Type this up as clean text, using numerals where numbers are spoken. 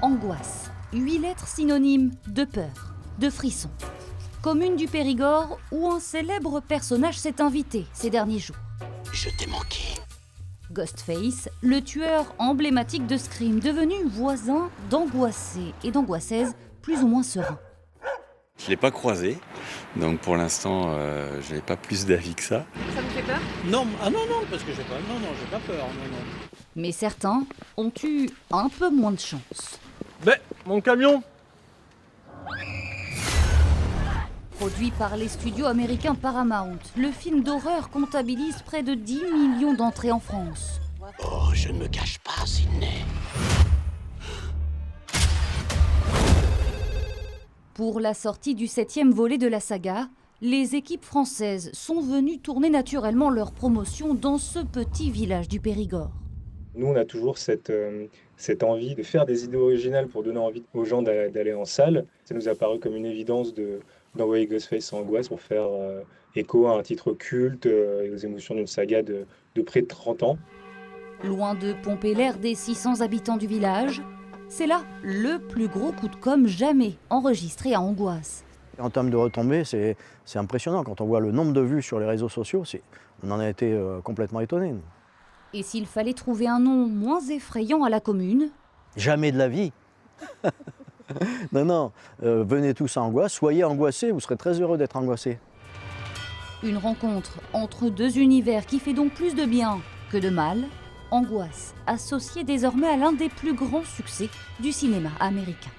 Angoisse, 8 lettres synonymes de peur, de frisson. Commune du Périgord où un célèbre personnage s'est invité ces derniers jours. Je t'ai manqué. Ghostface, le tueur emblématique de Scream, devenu voisin d'angoissés et d'angoissaises plus ou moins sereins. Je ne l'ai pas croisé, donc pour l'instant, je n'ai pas plus d'avis que ça. Ça vous fait peur? Non, parce que j'ai pas peur, non. Mais certains ont eu un peu moins de chance. Mon camion! Produit par les studios américains Paramount, le film d'horreur comptabilise près de 10 millions d'entrées en France. Oh, je ne me cache pas, Sidney. Pour la sortie du 7e volet de la saga, les équipes françaises sont venues tourner naturellement leur promotion dans ce petit village du Périgord. Nous, on a toujours cette envie de faire des idées originales pour donner envie aux gens d'aller en salle. Ça nous a paru comme une évidence d'envoyer Ghostface en Angoisse pour faire écho à un titre culte et aux émotions d'une saga de près de 30 ans. Loin de pomper l'air des 600 habitants du village, c'est là le plus gros coup de com' jamais enregistré à Angoisse. En termes de retombées, c'est impressionnant. Quand on voit le nombre de vues sur les réseaux sociaux, on en a été complètement étonnés. Et s'il fallait trouver un nom moins effrayant à la commune? Jamais de la vie. Non, venez tous à Angoisse, soyez angoissés, vous serez très heureux d'être angoissés. Une rencontre entre deux univers qui fait donc plus de bien que de mal. Angoisse, associée désormais à l'un des plus grands succès du cinéma américain.